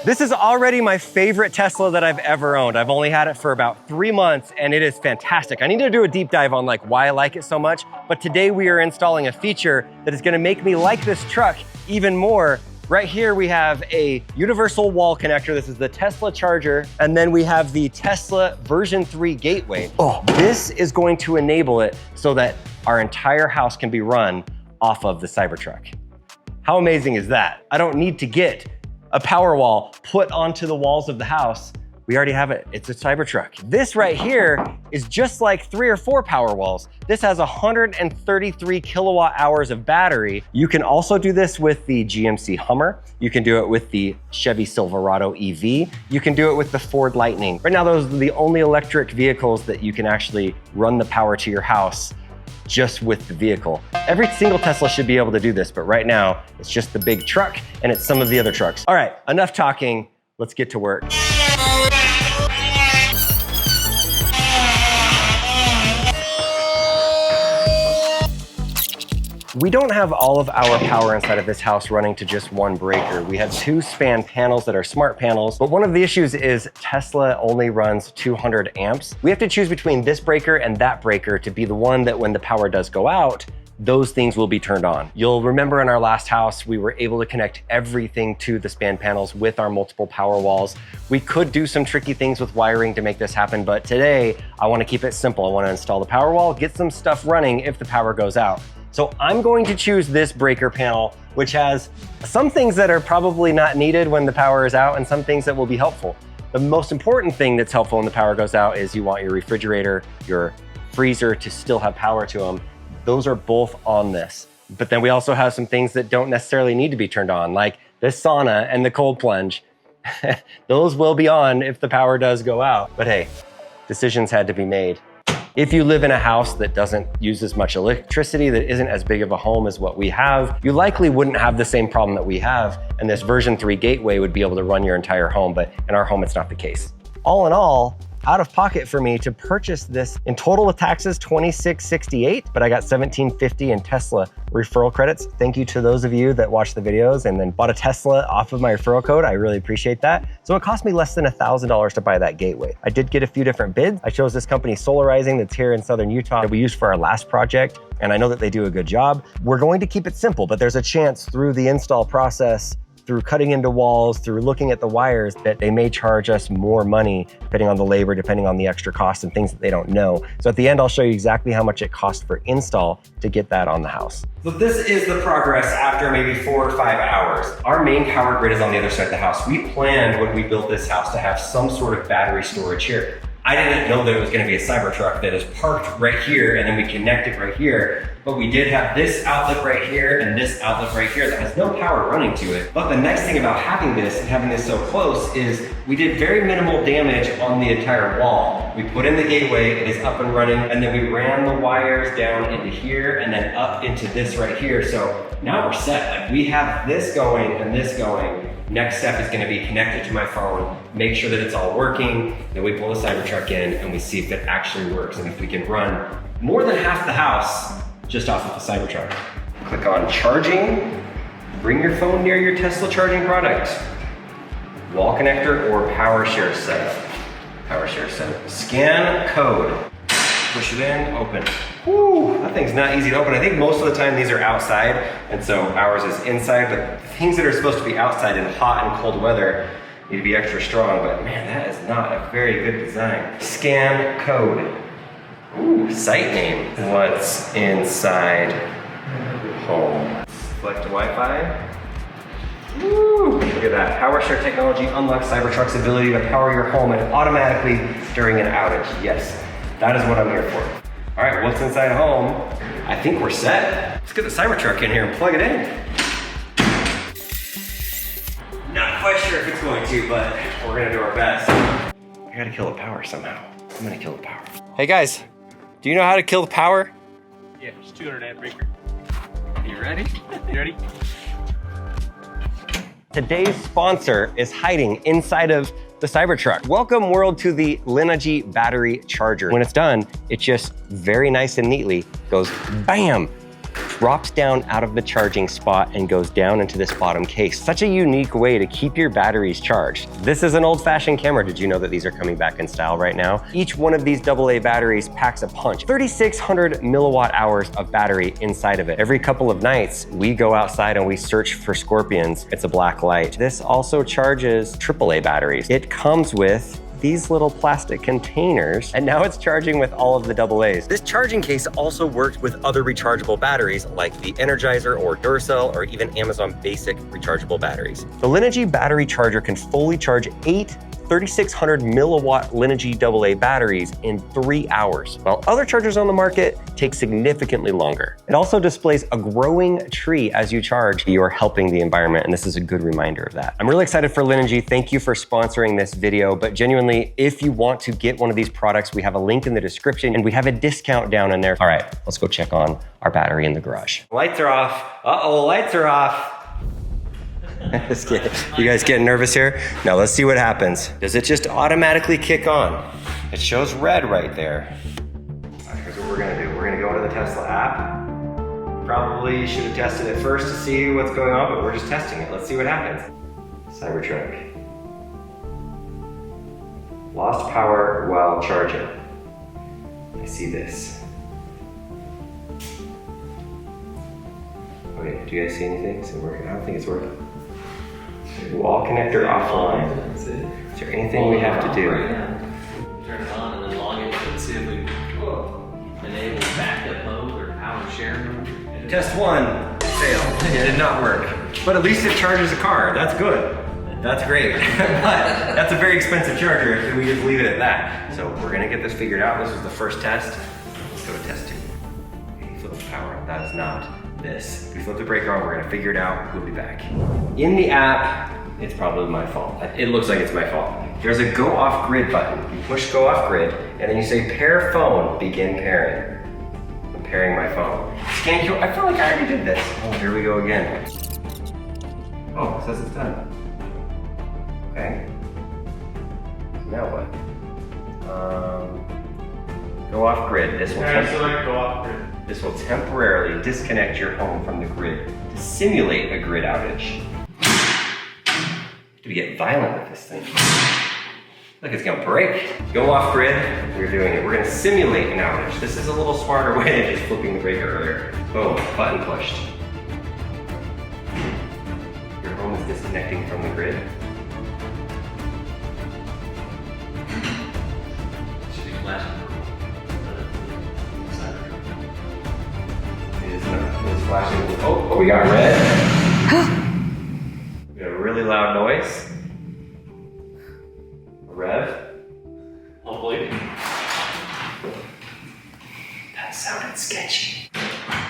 This is already my favorite Tesla that I've ever owned. I've only had it for about 3 months and it is fantastic. I need to do a deep dive on like why I like it so much, but today we are installing a feature that is gonna make me like this truck even more. Right here we have a universal wall connector. This is the Tesla charger. And then we have the Tesla version 3 gateway. Oh, this is going to enable it so that our entire house can be run off of the Cybertruck. How amazing is that? I don't need to get a power wall put onto the walls of the house. We already have it, it's a Cybertruck. This right here is just like 3 or 4 power walls. This has 133 kilowatt hours of battery. You can also do this with the GMC Hummer. You can do it with the Chevy Silverado EV. You can do it with the Ford Lightning. Right now, those are the only electric vehicles that you can actually run the power to your house just with the vehicle. Every single Tesla should be able to do this, but right now, it's just the big truck and it's some of the other trucks. All right, enough talking, let's get to work. We don't have all of our power inside of this house running to just one breaker. We have 2 span panels that are smart panels, but one of the issues is Tesla only runs 200 amps. We have to choose between this breaker and that breaker to be the one that when the power does go out, those things will be turned on. You'll remember in our last house, we were able to connect everything to the span panels with our multiple power walls. We could do some tricky things with wiring to make this happen, but today I want to keep it simple. I want to install the power wall, get some stuff running if the power goes out. So I'm going to choose this breaker panel, which has some things that are probably not needed when the power is out and some things that will be helpful. The most important thing that's helpful when the power goes out is you want your refrigerator, your freezer to still have power to them. Those are both on this. But then we also have some things that don't necessarily need to be turned on, like the sauna and the cold plunge. Those will be on if the power does go out. But hey, decisions had to be made. If you live in a house that doesn't use as much electricity, that isn't as big of a home as what we have, you likely wouldn't have the same problem that we have, and this version 3 gateway would be able to run your entire home, but in our home, it's not the case. All in all, out of pocket for me to purchase this in total with taxes, $26.68, but I got $17.50 in Tesla referral credits. Thank you to those of you that watched the videos and then bought a Tesla off of my referral code. I really appreciate that. So it cost me less than $1,000 to buy that gateway. I did get a few different bids. I chose this company Solarizing that's here in Southern Utah that we used for our last project, and I know that they do a good job. We're going to keep it simple, but there's a chance through the install process, through cutting into walls, through looking at the wires, that they may charge us more money depending on the labor, depending on the extra costs and things that they don't know. So at the end, I'll show you exactly how much it costs for install to get that on the house. So this is the progress after maybe 4 or 5 hours. Our main power grid is on the other side of the house. We planned when we built this house to have some sort of battery storage here. I didn't know that it was gonna be a Cybertruck that is parked right here and then we connect it right here. But we did have this outlet right here and this outlet right here that has no power running to it. But the nice thing about having this and having this so close is we did very minimal damage on the entire wall. We put in the gateway, it is up and running, and then we ran the wires down into here and then up into this right here. So now we're set. Like we have this going and this going. Next step is gonna be connected to my phone, make sure that it's all working, then we pull the Cybertruck in and we see if it actually works and if we can run more than half the house just off of the Cybertruck. Click on charging, bring your phone near your Tesla charging product. Wall connector or Powershare setup. Powershare setup. Scan code, push it in, open. Woo, that thing's not easy to open. I think most of the time these are outside, and so ours is inside, but the things that are supposed to be outside in hot and cold weather need to be extra strong, but man, that is not a very good design. Scan code. Ooh, site name. What's inside home? Select Wi-Fi. Woo, look at that. Powershare technology unlocks Cybertruck's ability to power your home and automatically during an outage. Yes, that is what I'm here for. All right, what's inside home? I think we're set. Let's get the Cybertruck in here and plug it in. Not quite sure if it's going to, but we're gonna do our best. I gotta kill the power somehow. I'm gonna kill the power. Hey guys, do you know how to kill the power? Yeah, it's 200 amp breaker. You ready? You ready? Today's sponsor is hiding inside of the Cybertruck. Welcome world to the Linogy battery charger. When it's done, it just very nice and neatly goes bam drops down out of the charging spot and goes down into this bottom case. Such a unique way to keep your batteries charged. This is an old-fashioned camera. Did you know that these are coming back in style right now? Each one of these AA batteries packs a punch. 3,600 milliwatt hours of battery inside of it. Every couple of nights, we go outside and we search for scorpions. It's a black light. This also charges AAA batteries. It comes with these little plastic containers, and now it's charging with all of the AA's. This charging case also works with other rechargeable batteries like the Energizer or Duracell or even Amazon Basic rechargeable batteries. The Linogy battery charger can fully charge 8 3,600 milliwatt Linogy AA batteries in 3 hours, while other chargers on the market take significantly longer. It also displays a growing tree as you charge. You are helping the environment, and this is a good reminder of that. I'm really excited for Linogy. Thank you for sponsoring this video, but genuinely, if you want to get one of these products, we have a link in the description and we have a discount down in there. All right, let's go check on our battery in the garage. Lights are off. Uh-oh, lights are off. You guys getting nervous here? Now let's see what happens. Does it just automatically kick on? It shows red right there. All right, here's what we're gonna do. We're gonna go into the Tesla app. Probably should have tested it first to see what's going on, but we're just testing it. Let's see what happens. Cybertruck. Lost power while charging. I see this. Wait, do you guys see anything? Is it working? I don't think it's working. Wall connector offline. Is there anything we have to do? Turn it on and then log in and see if we enable backup mode or Powershare mode. Test 1, failed. It did not work. But at least it charges a car. That's good. That's great. But that's a very expensive charger if we just leave it at that. So we're gonna get this figured out. This is the first test. Let's go to test 2. Okay, flip the power on. That is not this. If we flip the breaker on, we're gonna figure it out. We'll be back. In the app, it's probably my fault. It looks like it's my fault. There's a go off grid button. You push go off grid, and then you say pair phone, begin pairing. I'm pairing my phone. Scan QR, I feel like I already did this. Oh, here we go again. Oh, it says it's done. Okay. Now what? Go off grid. This will temporarily disconnect your home from the grid to simulate a grid outage. Do we get violent with this thing? Look, it's gonna break. Go off grid, we're doing it. We're gonna simulate an outage. This is a little smarter way than just flipping the breaker earlier. Boom, button pushed. Your home is disconnecting from the grid. Should be flashing. It is not, it's flashing. Oh, we got red. We got a really loud noise. A rev. Hopefully. That sounded sketchy.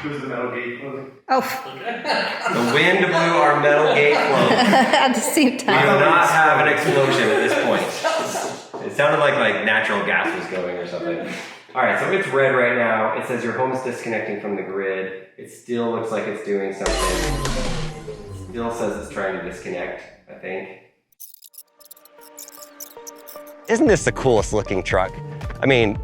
Who's the metal gate closing? Oh, The wind blew our metal gate closed. at the same We time. do not have an explosion at this point. It sounded like natural gas was going or something. All right, so it's red right now. It says your home is disconnecting from the grid. It still looks like it's doing something. Still says it's trying to disconnect, I think. Isn't this the coolest looking truck? I mean,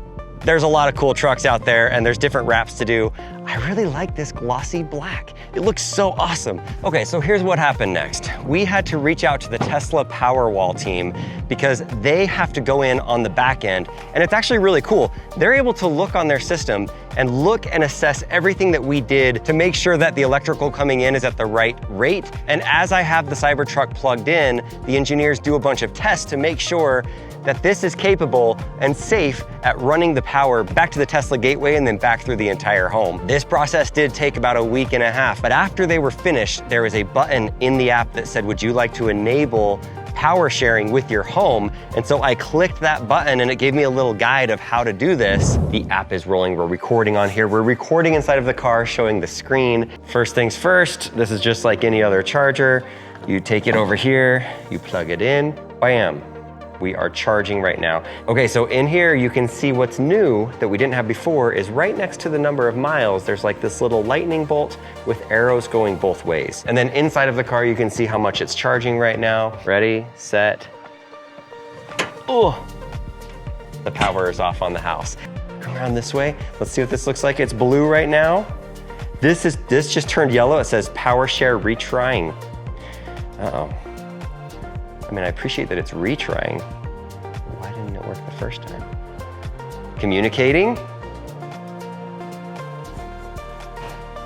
there's a lot of cool trucks out there and there's different wraps to do. I really like this glossy black. It looks so awesome. Okay, so here's what happened next. We had to reach out to the Tesla Powerwall team because they have to go in on the back end, and it's actually really cool. They're able to look on their system and look and assess everything that we did to make sure that the electrical coming in is at the right rate. And as I have the Cybertruck plugged in, the engineers do a bunch of tests to make sure that this is capable and safe at running the power back to the Tesla gateway and then back through the entire home. This process did take about a week and a half, but after they were finished, there was a button in the app that said, would you like to enable power sharing with your home? And so I clicked that button and it gave me a little guide of how to do this. The app is rolling, we're recording on here. We're recording inside of the car, showing the screen. First things first, this is just like any other charger. You take it over here, you plug it in, bam. We are charging right now. Okay, so in here you can see what's new that we didn't have before is right next to the number of miles, there's like this little lightning bolt with arrows going both ways. And then inside of the car you can see how much it's charging right now. Ready, set. Oh, the power is off on the house. Come around this way, let's see what this looks like. It's blue right now. This just turned yellow. It says Powershare retrying. Uh-oh. I mean, I appreciate that it's retrying. Why didn't it work the first time? Communicating.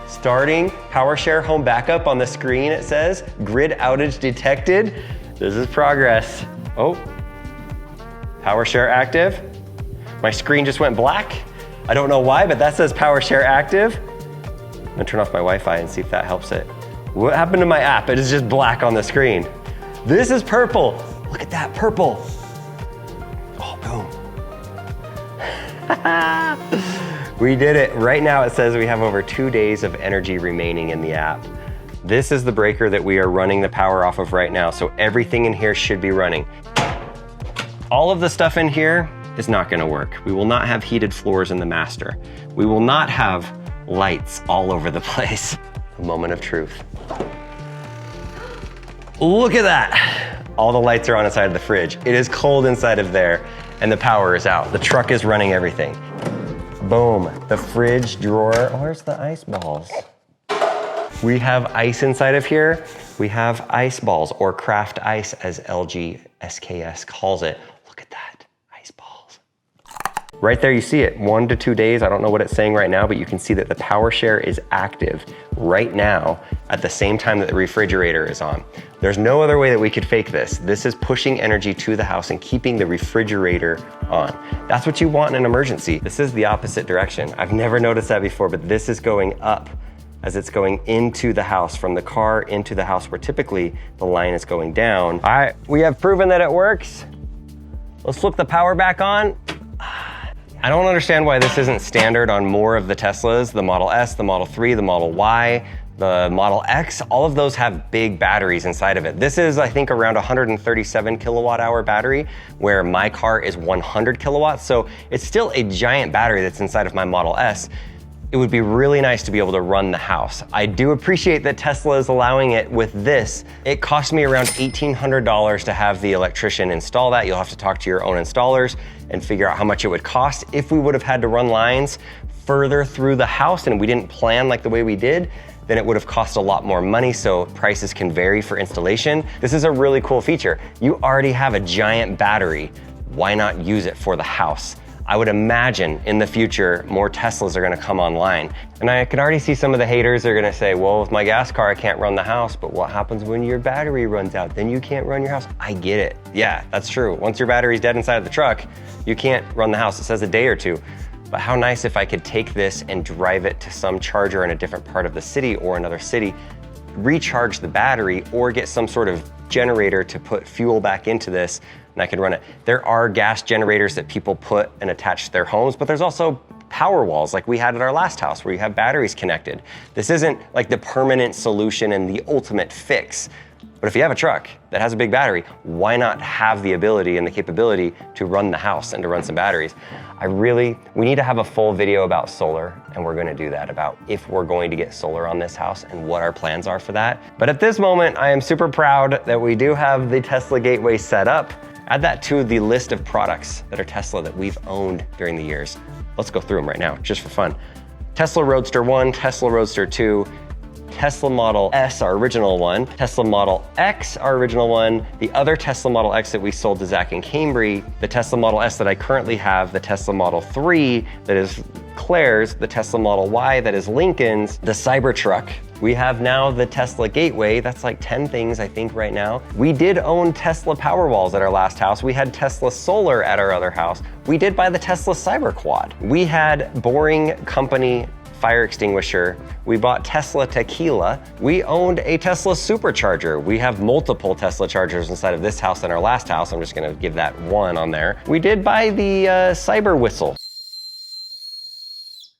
Starting Powershare home backup on the screen, it says. Grid outage detected. This is progress. Oh, Powershare active. My screen just went black. I don't know why, but that says Powershare active. I'm gonna turn off my Wi-Fi and see if that helps it. What happened to my app? It is just black on the screen. This is purple. Look at that purple. Oh, boom. We did it. Right now it says we have over 2 days of energy remaining in the app. This is the breaker that we are running the power off of right now, so everything in here should be running. All of the stuff in here is not gonna work. We will not have heated floors in the master. We will not have lights all over the place. A moment of truth. Look at that. All the lights are on inside of the fridge. It is cold inside of there and the power is out. The truck is running everything. Boom, the fridge drawer. Oh, where's the ice balls? We have ice inside of here. We have ice balls, or craft ice as LG SKS calls it. Look at that, ice balls. Right there, you see it, 1 to 2 days. I don't know what it's saying right now, but you can see that the Powershare is active right now at the same time that the refrigerator is on. There's no other way that we could fake this. This is pushing energy to the house and keeping the refrigerator on. That's what you want in an emergency. This is the opposite direction. I've never noticed that before, but this is going up as it's going into the house, from the car into the house, where typically the line is going down. All right, we have proven that it works. Let's flip the power back on. I don't understand why this isn't standard on more of the Teslas, the Model S, the Model 3, the Model Y, the Model X. All of those have big batteries inside of it. This is, I think, around 137 kilowatt hour battery, where my car is 100 kilowatts. So it's still a giant battery that's inside of my Model S. It would be really nice to be able to run the house. I do appreciate that Tesla is allowing it with this. It cost me around $1,800 to have the electrician install that. You'll have to talk to your own installers and figure out how much it would cost. If we would have had to run lines further through the house and we didn't plan like the way we did, then it would have cost a lot more money, so prices can vary for installation. This is a really cool feature. You already have a giant battery. Why not use it for the house? I would imagine in the future, more Teslas are gonna come online. And I can already see some of the haters are gonna say, well, with my gas car, I can't run the house, but what happens when your battery runs out? Then you can't run your house. I get it. Yeah, that's true. Once your battery's dead inside of the truck, you can't run the house. It says a day or two. But how nice if I could take this and drive it to some charger in a different part of the city or another city, recharge the battery, or get some sort of generator to put fuel back into this, and I can run it. There are gas generators that people put and attach to their homes, but there's also power walls like we had at our last house where you have batteries connected. This isn't like the permanent solution and the ultimate fix. But if you have a truck that has a big battery, why not have the ability and the capability to run the house and to run some batteries? We need to have a full video about solar, and we're gonna do that, about if we're going to get solar on this house and what our plans are for that. But at this moment, I am super proud that we do have the Tesla Gateway set up. Add that to the list of products that are Tesla that we've owned during the years. Let's go through them right now, just for fun. Tesla Roadster 1, Tesla Roadster 2, Tesla Model S, our original one, Tesla Model X, our original one, the other Tesla Model X that we sold to Zach and Cambry, the Tesla Model S that I currently have, the Tesla Model 3 that is Claire's, the Tesla Model Y that is Lincoln's, the Cybertruck. We have now the Tesla Gateway. That's like 10 things, I think, right now. We did own Tesla Powerwalls at our last house. We had Tesla Solar at our other house. We did buy the Tesla Cyberquad. We had Boring Company fire extinguisher. We bought Tesla Tequila. We owned a Tesla supercharger. We have multiple Tesla chargers inside of this house and our last house. I'm just gonna give that one on there. We did buy the Cyber Whistle.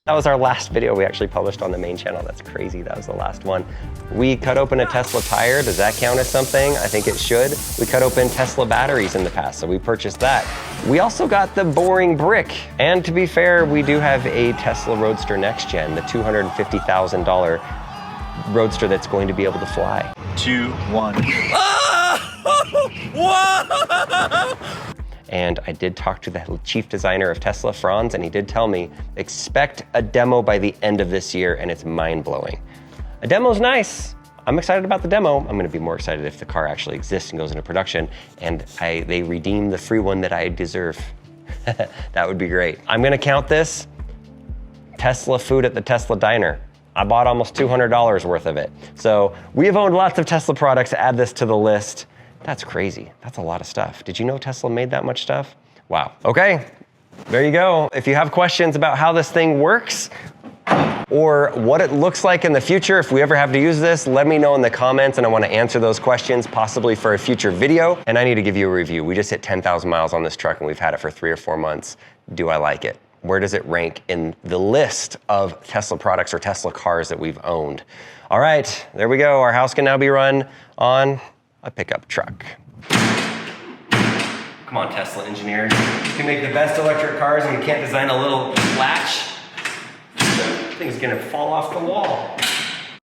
That was our last video we actually published on the main channel. That's crazy, that was the last one. We cut open a Tesla tire. Does that count as something? I think it should. We cut open Tesla batteries in the past, so we purchased that. We also got the Boring Brick. And to be fair, we do have a Tesla Roadster Next Gen, the $250,000 Roadster that's going to be able to fly. 2, 1. And I did talk to the chief designer of Tesla, Franz, and he did tell me, expect a demo by the end of this year, and it's mind-blowing. A demo's nice. I'm excited about the demo. I'm gonna be more excited if the car actually exists and goes into production, and they redeem the free one that I deserve. That would be great. I'm gonna count this Tesla food at the Tesla diner. I bought almost $200 worth of it. So we have owned lots of Tesla products. Add this to the list. That's crazy. That's a lot of stuff. Did you know Tesla made that much stuff? Wow. Okay, there you go. If you have questions about how this thing works or what it looks like in the future, if we ever have to use this, let me know in the comments, and I want to answer those questions possibly for a future video. And I need to give you a review. We just hit 10,000 miles on this truck and we've had it for 3 or 4 months. Do I like it? Where does it rank in the list of Tesla products or Tesla cars that we've owned? All right, there we go. Our house can now be run on a pickup truck. Come on, Tesla engineers. You can make the best electric cars and you can't design a little latch. The thing's gonna fall off the wall.